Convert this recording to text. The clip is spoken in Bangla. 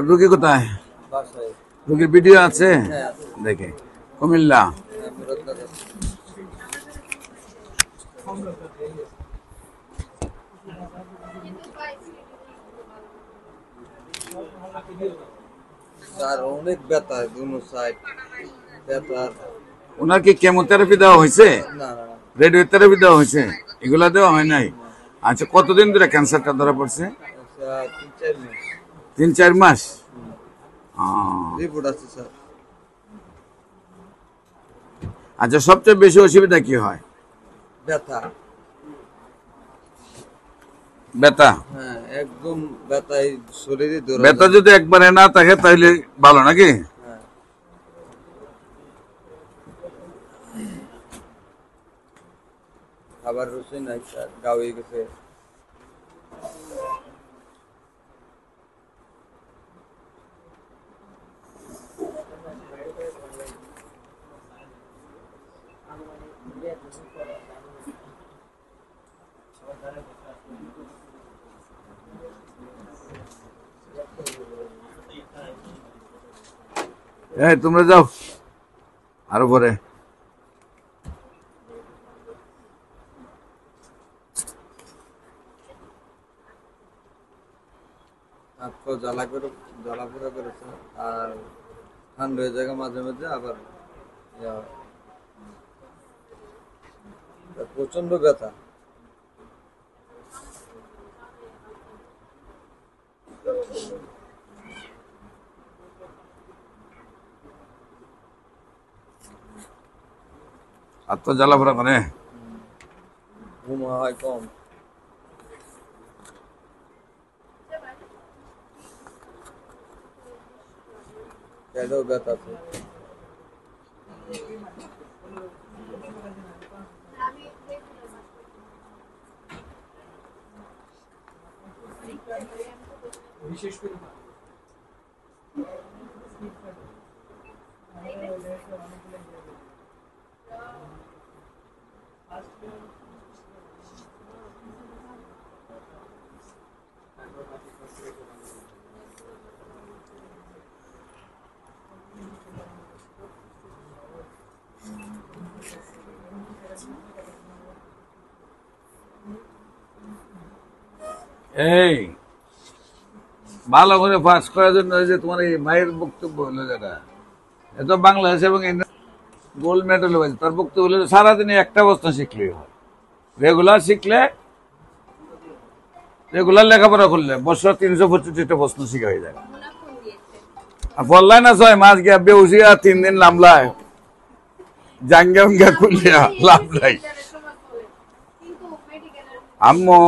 রুগী কোথায়? রুগীর ভিডিও আছে, দেখে কুমিল্লা। অনেক ব্যথা, ওনার কি কেমোথেরাপি দেওয়া হয়েছে? রেডিওথেরাপি দেওয়া হয়েছে? এগুলা দেওয়া হয় নাই? আচ্ছা, কতদিন ধরে ক্যান্সারটা ধরা পড়ছে? 3-4 মাস। আচ্ছা, সবচেয়ে বেশি অসুবিধা কি হয়? ব্যথা। ব্যথা? হ্যাঁ, একদম ব্যথায় শরীরে ধরে। ব্যথা যদি একবারে না থাকে তাহলে ভালো নাকি? খাবার রুচি নাই স্যার, গা হয়ে গেছে। এই তোমরা যাও আরো পরে। জ্বালাপোড়া করেছে আর ঠান্ডা হয়ে যায় মাঝে মাঝে, আবার প্রচন্ড ব্যথা। আর তো জ্বালাপোড়া করে, ঘুম হয় কম। পেটেও ব্যথা আছে। বিশেষ করে এই ভালো করে পাস করার জন্য যে তোমার এই মায়ের বক্তব্য হলো, যেটা এত বাংলাদেশ এবং গোল্ড মেডেল হয়েছে, তার বক্তব্য হলো সারাদিনে একটা প্রশ্ন শিখলেই হয়। রেগুলার শিখলে, রেগুলার লেখাপড়া করলে বছর 365টা প্রশ্ন শিখা হয়ে যায়। পড়লাই না 6 মাস গিয়া বেউসিয়া 3 দিন নামলায় জাঙ্গা উঙ্গা খুলিয়া লাভ নাই। আম্মু